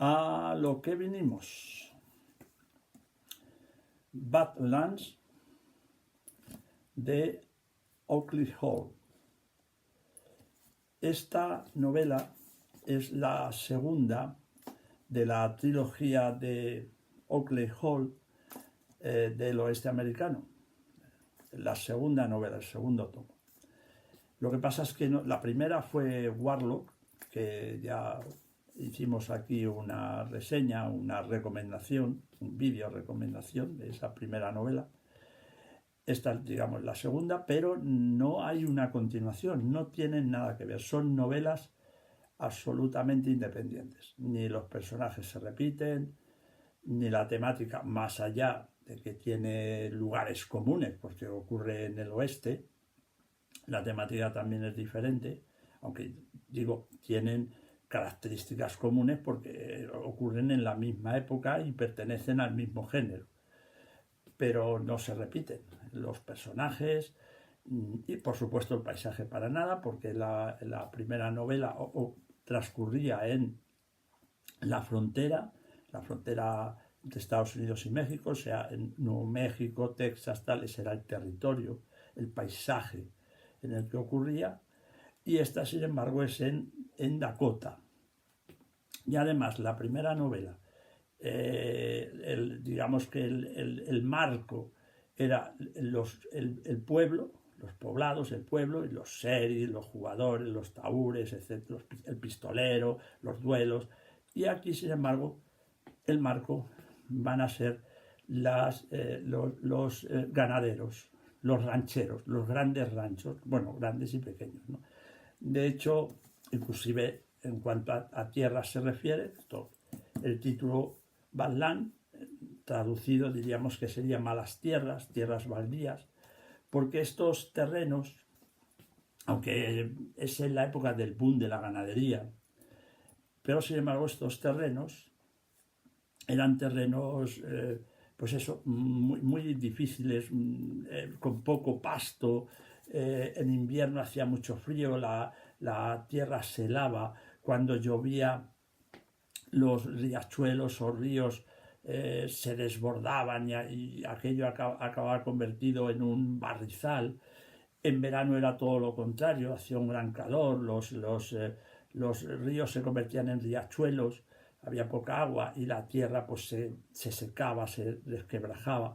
A lo que vinimos. Badlands de Oakley Hall. Esta novela es la segunda de la trilogía de Oakley Hall del oeste americano. La segunda novela, el segundo tomo. Lo que pasa es que la primera fue Warlock, que ya hicimos aquí una reseña, una recomendación, un vídeo recomendación de esa primera novela. Esta es, digamos, la segunda, pero no hay una continuación, no tienen nada que ver, son novelas absolutamente independientes. Ni los personajes se repiten, ni la temática, más allá de que tiene lugares comunes, porque ocurre en el oeste, la temática también es diferente, aunque digo, tienen características comunes porque ocurren en la misma época y pertenecen al mismo género, pero no se repiten los personajes y por supuesto el paisaje para nada, porque la primera novela transcurría en la frontera de Estados Unidos y México, o sea, en Nuevo México, Texas, tal, ese era el territorio, el paisaje en el que ocurría, y esta, sin embargo, es en Dakota. Y además, la primera novela, digamos que el marco era el pueblo, los poblados, el pueblo, y los sheriffs, los jugadores, los tahúres, etc., el pistolero, los duelos. Y aquí, sin embargo, el marco van a ser los ganaderos, los rancheros, los grandes ranchos, bueno, grandes y pequeños, ¿no? De hecho, inclusive en cuanto a tierras se refiere, el título Badland, traducido diríamos que sería malas tierras, tierras baldías, porque estos terrenos, aunque es en la época del boom de la ganadería, pero sin embargo estos terrenos eran terrenos, pues eso, muy difíciles, con poco pasto, en invierno hacía mucho frío, la tierra se helaba, cuando llovía los riachuelos o ríos se desbordaban y aquello acababa convertido en un barrizal. En verano era todo lo contrario, hacía un gran calor, los ríos se convertían en riachuelos, había poca agua y la tierra pues se secaba, se desquebrajaba.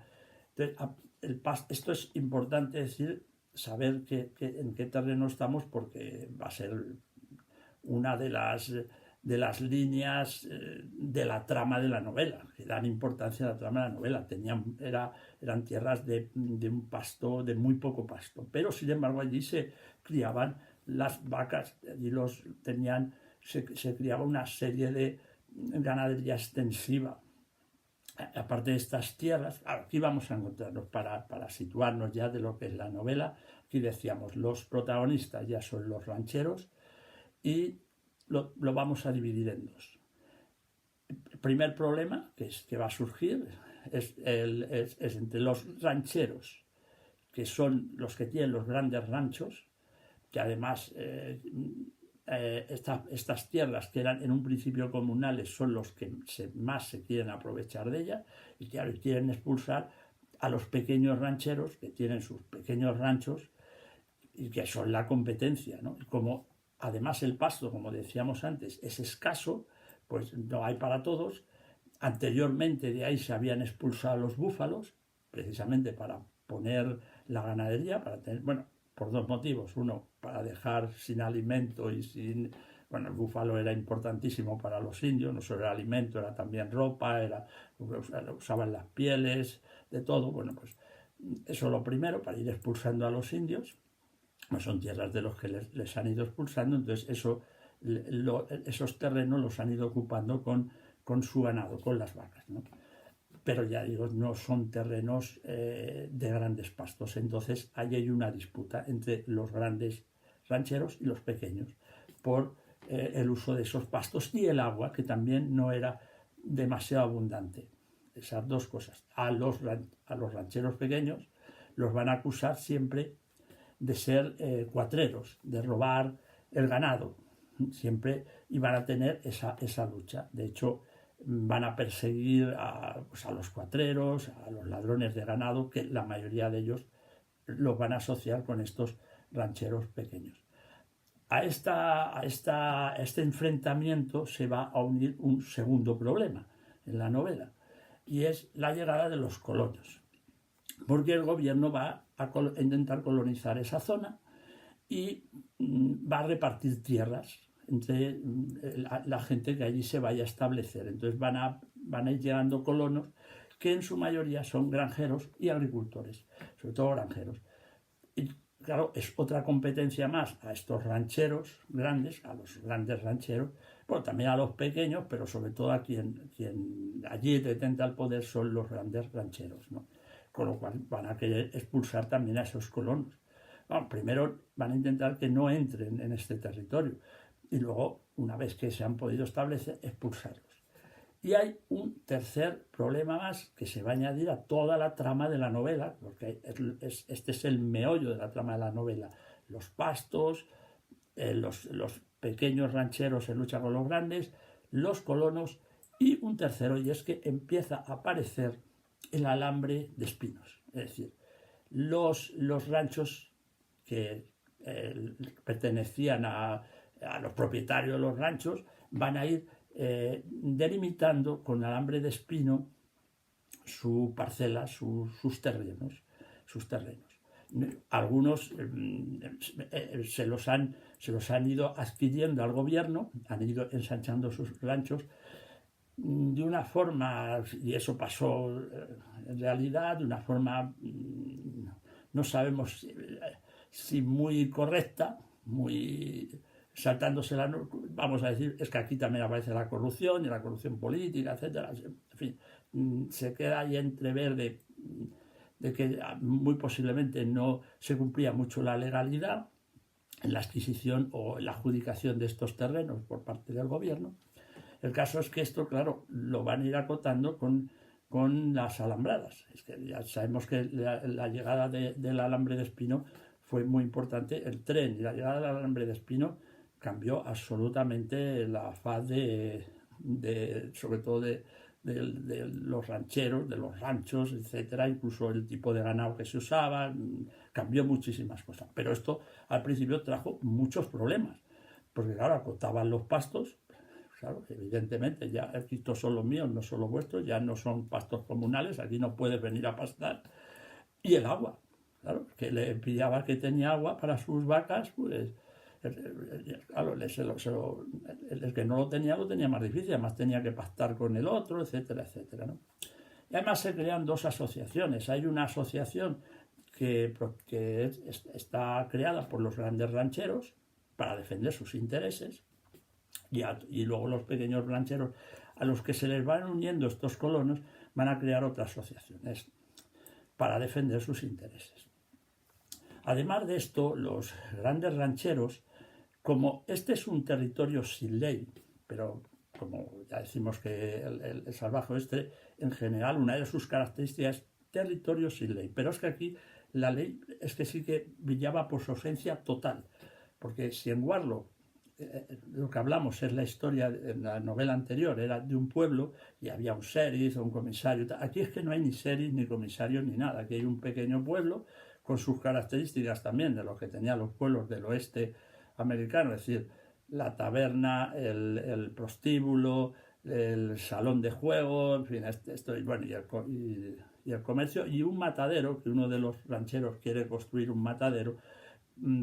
Entonces, esto es importante decir, saber en qué terreno estamos, porque va a ser una de las líneas de la trama de la novela, que dan importancia a la trama de la novela. Eran tierras de un pasto, de muy poco pasto, pero sin embargo allí se criaban las vacas, allí se criaba una serie de ganadería extensiva. Aparte de estas tierras, aquí vamos a encontrarnos, para situarnos ya de lo que es la novela. Aquí decíamos, los protagonistas ya son los rancheros y lo vamos a dividir en dos. El primer problema que va a surgir es entre los rancheros, que son los que tienen los grandes ranchos, que además estas tierras que eran en un principio comunales son los que más se quieren aprovechar de ellas, y claro, quieren expulsar a los pequeños rancheros que tienen sus pequeños ranchos y que son la competencia, ¿no? Y como además el pasto, como decíamos antes, es escaso, pues no hay para todos. Anteriormente de ahí se habían expulsado a los búfalos, precisamente para poner la ganadería, para tener, bueno, por dos motivos. Uno, para dejar sin alimento y sin... Bueno, el búfalo era importantísimo para los indios, no solo era alimento, era también ropa, usaban las pieles, de todo. Bueno, pues eso lo primero, para ir expulsando a los indios. No son tierras de los que les han ido expulsando, entonces esos terrenos los han ido ocupando con su ganado, con las vacas, ¿no? Pero ya digo, no son terrenos de grandes pastos, entonces ahí hay una disputa entre los grandes rancheros y los pequeños por el uso de esos pastos y el agua, que también no era demasiado abundante. Esas dos cosas. A los rancheros pequeños los van a acusar siempre de ser cuatreros, de robar el ganado. Siempre iban a tener esa lucha. De hecho, van a perseguir pues a los cuatreros, a los ladrones de ganado, que la mayoría de ellos los van a asociar con estos rancheros pequeños. A este enfrentamiento se va a unir un segundo problema en la novela, y es la llegada de los colonos, porque el gobierno va a intentar colonizar esa zona y va a repartir tierras entre la gente que allí se vaya a establecer. Entonces van a ir llegando colonos que en su mayoría son granjeros y agricultores, sobre todo granjeros. Y claro, es otra competencia más a estos rancheros grandes, a los grandes rancheros, bueno, también a los pequeños, pero sobre todo a quien allí detenta el poder son los grandes rancheros, ¿no? Con lo cual van a querer expulsar también a esos colonos. Bueno, primero van a intentar que no entren en este territorio y luego, una vez que se han podido establecer, expulsarlos. Y hay un tercer problema más que se va a añadir a toda la trama de la novela, porque este es el meollo de la trama de la novela. Los pastos, los pequeños rancheros en lucha con los grandes, los colonos y un tercero, y es que empieza a aparecer el alambre de espinos. Es decir, los ranchos que pertenecían a los propietarios de los ranchos van a ir delimitando con alambre de espino su parcela, sus terrenos. Algunos se los han ido adquiriendo al gobierno, han ido ensanchando sus ranchos de una forma, y eso pasó en realidad de una forma, no sabemos si muy correcta, muy saltándose vamos a decir, es que aquí también aparece la corrupción y la corrupción política, etcétera. En fin, se queda ahí entrever de que muy posiblemente no se cumplía mucho la legalidad en la adquisición o en la adjudicación de estos terrenos por parte del gobierno. El caso es que esto, claro, lo van a ir acotando con las alambradas. Es que ya sabemos que la llegada del alambre de espino fue muy importante. El tren y la llegada del alambre de espino cambió absolutamente la faz sobre todo de los rancheros, de los ranchos, etcétera, incluso el tipo de ganado que se usaba, cambió muchísimas cosas. Pero esto al principio trajo muchos problemas, porque claro, acotaban los pastos. Claro, evidentemente, ya estos son los míos, no son los vuestros, ya no son pastos comunales, aquí no puedes venir a pastar. Y el agua, claro, que le pillaba que tenía agua para sus vacas, pues claro, el que no lo tenía más difícil, además tenía que pactar con el otro, etcétera, etcétera, ¿no? Y además se crean dos asociaciones. Hay una asociación que está creada por los grandes rancheros para defender sus intereses, y luego los pequeños rancheros a los que se les van uniendo estos colonos van a crear otras asociaciones para defender sus intereses. Además de esto, los grandes rancheros, como este es un territorio sin ley, pero como ya decimos que el salvaje oeste, en general, una de sus características es territorio sin ley, pero es que aquí la ley es que sí que brillaba por su ausencia total, porque si en Warlock lo que hablamos es la historia, en la novela anterior era de un pueblo y había un sheriff o un comisario. Aquí es que no hay ni sheriff, ni comisario, ni nada. Aquí hay un pequeño pueblo con sus características también de lo que tenían los pueblos del oeste americano, es decir, la taberna, el prostíbulo, el salón de juego, en fin, bueno, y el comercio, y un matadero, que uno de los rancheros quiere construir un matadero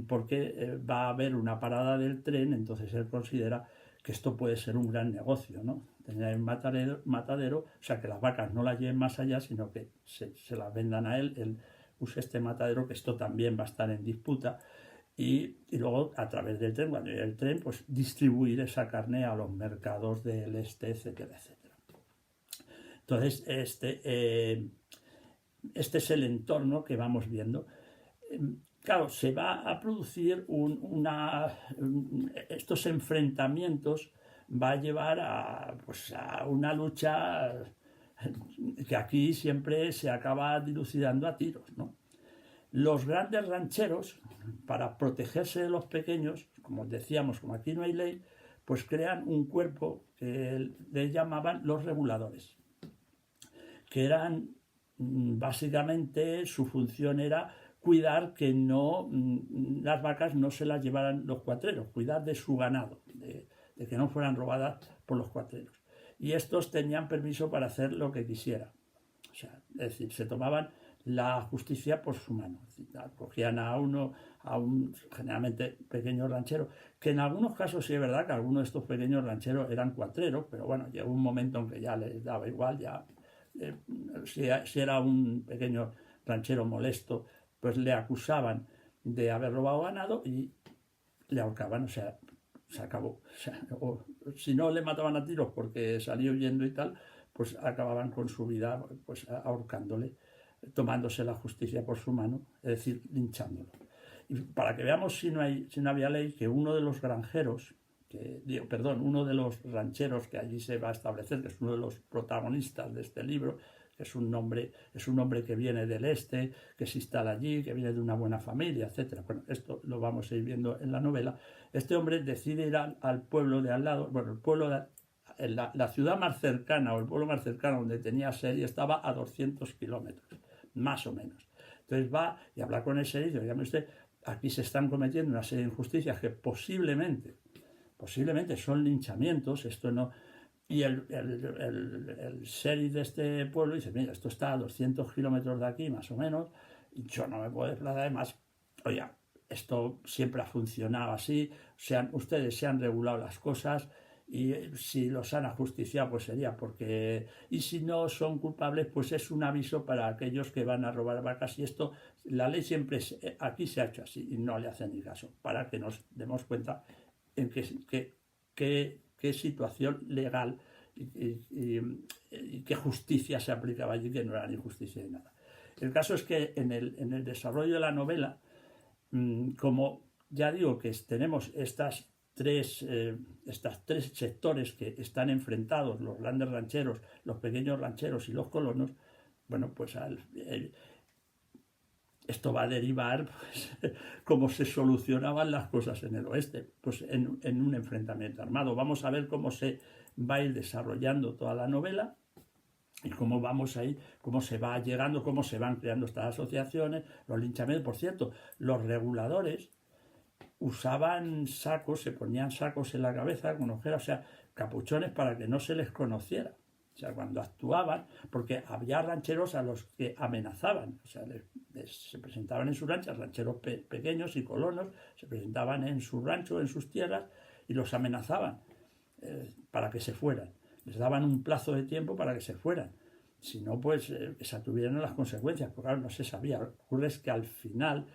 porque va a haber una parada del tren, entonces él considera que esto puede ser un gran negocio, ¿no? Tener un matadero, o sea, que las vacas no las lleven más allá, sino que se las vendan a él use este matadero, que esto también va a estar en disputa, y luego a través del tren, cuando llegue el tren, pues distribuir esa carne a los mercados del este, etcétera, etcétera. Entonces, este es el entorno que vamos viendo. Claro, se va a producir estos enfrentamientos, va a llevar a una lucha que aquí siempre se acaba dilucidando a tiros, ¿no? Los grandes rancheros, para protegerse de los pequeños, como decíamos, como aquí no hay ley, pues crean un cuerpo que le llamaban los reguladores, que eran básicamente su función era cuidar que no las vacas no se las llevaran los cuatreros, cuidar de su ganado, de que no fueran robadas por los cuatreros. Y estos tenían permiso para hacer lo que quisieran. O sea, es decir, se tomaban la justicia por su mano. Es decir, cogían a un generalmente pequeño ranchero, que en algunos casos sí es verdad que algunos de estos pequeños rancheros eran cuatreros, pero bueno, llegó un momento en que ya les daba igual, ya si era un pequeño ranchero molesto, pues le acusaban de haber robado ganado y le ahorcaban, o sea, se acabó. O sea, o, si no le mataban a tiros porque salía huyendo y tal, pues acababan con su vida pues ahorcándole, tomándose la justicia por su mano, es decir, linchándolo. Y para que veamos si no había ley, que uno de los granjeros, uno de los rancheros que allí se va a establecer, que es uno de los protagonistas de este libro, que es un hombre que viene del este, que se instala allí, que viene de una buena familia, etc. Bueno, esto lo vamos a ir viendo en la novela. Este hombre decide ir al pueblo de al lado, bueno, el pueblo la ciudad más cercana o el pueblo más cercano donde tenía sede estaba a 200 kilómetros, más o menos. Entonces va y habla con el sheriff y dice, usted, aquí se están cometiendo una serie de injusticias que posiblemente son linchamientos, esto no... Y el sheriff de este pueblo dice, mira, esto está a 200 kilómetros de aquí, más o menos, y yo no me puedo desplazar, además, oye, esto siempre ha funcionado así, ustedes se han regulado las cosas, y si los han ajusticiado, pues sería porque... Y si no son culpables, pues es un aviso para aquellos que van a robar vacas, y esto, la ley siempre, aquí se ha hecho así, y no le hacen ni caso, para que nos demos cuenta en qué situación legal y qué justicia se aplicaba allí, que no era ni justicia ni nada. El caso es que en el desarrollo de la novela, como ya digo que tenemos estas tres sectores que están enfrentados, los grandes rancheros, los pequeños rancheros y los colonos, bueno, pues esto va a derivar pues, cómo se solucionaban las cosas en el oeste, pues en un enfrentamiento armado. Vamos a ver cómo se va a ir desarrollando toda la novela y cómo vamos ahí, cómo se va llegando, cómo se van creando estas asociaciones, los linchamientos. Por cierto, los reguladores usaban sacos, se ponían sacos en la cabeza con ojeras, o sea, capuchones para que no se les conociera. O sea, cuando actuaban, porque había rancheros a los que amenazaban, o sea, se presentaban en sus ranchos, rancheros pequeños y colonos, se presentaban en su rancho, en sus tierras, y los amenazaban para que se fueran. Les daban un plazo de tiempo para que se fueran. Si no, pues se atuvieran las consecuencias, porque claro, no se sabía. Lo que ocurre es que al final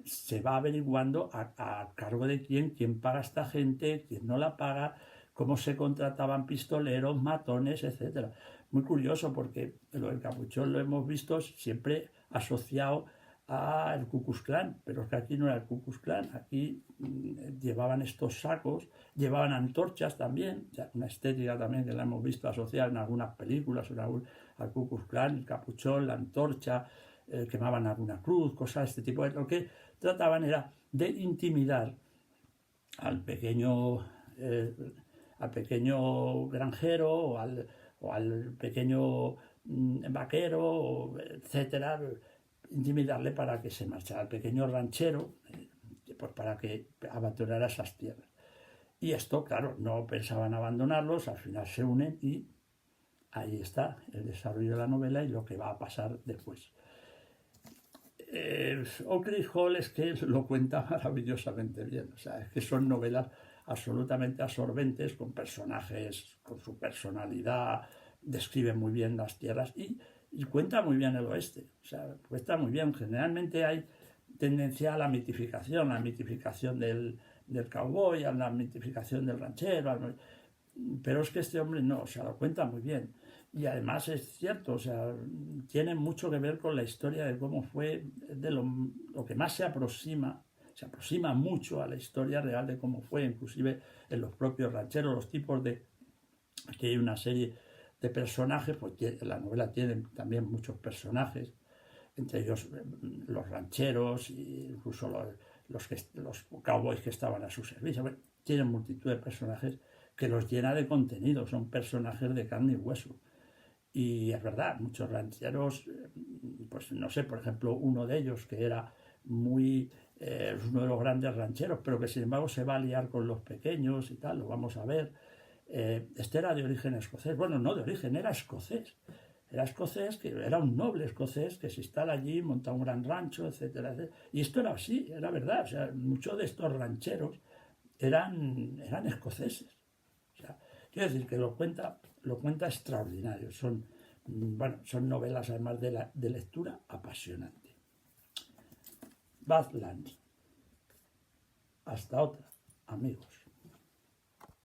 se va averiguando a cargo de quién paga a esta gente, quién no la paga, cómo se contrataban pistoleros, matones, etc. Muy curioso porque lo del capuchón lo hemos visto siempre asociado al Ku Klux Klan, pero es que aquí no era el Ku Klux Klan, aquí llevaban estos sacos, llevaban antorchas también, o sea, una estética también que la hemos visto asociada en algunas películas, al Ku Klux Klan, el capuchón, la antorcha, quemaban alguna cruz, cosas de este tipo. Lo que trataban era de intimidar al pequeño granjero o al pequeño vaquero, etcétera, intimidarle para que se marchara al pequeño ranchero, pues para que abandonara esas tierras. Y esto, claro, no pensaban abandonarlos, al final se unen y ahí está el desarrollo de la novela y lo que va a pasar después. Oak Ridge Hall es que lo cuenta maravillosamente bien, o sea, es que son novelas absolutamente absorbentes, con personajes, con su personalidad, describe muy bien las tierras y cuenta muy bien el oeste, o sea, cuenta muy bien. Generalmente hay tendencia a la mitificación del cowboy, a la mitificación del ranchero, pero es que este hombre no, o sea, lo cuenta muy bien. Y además es cierto, o sea, tiene mucho que ver con la historia de cómo fue, de lo que más se aproxima mucho a la historia real de cómo fue, inclusive en los propios rancheros, los tipos de... Aquí hay una serie de personajes, pues la novela tiene también muchos personajes, entre ellos los rancheros e incluso los cowboys que estaban a su servicio. Bueno, tiene multitud de personajes que los llena de contenido, son personajes de carne y hueso. Y es verdad, muchos rancheros, pues no sé, por ejemplo, uno de ellos que era uno de los grandes rancheros, pero que sin embargo se va a liar con los pequeños y tal, lo vamos a ver. Este era de origen escocés, bueno, no de origen, era escocés. Era escocés, que era un noble escocés que se instala allí, monta un gran rancho, etcétera, etcétera. Y esto era así, era verdad. O sea, muchos de estos rancheros eran escoceses. O sea, quiero decir que lo cuenta extraordinario. Son novelas además de lectura apasionante. Badlands. Hasta otra, amigos.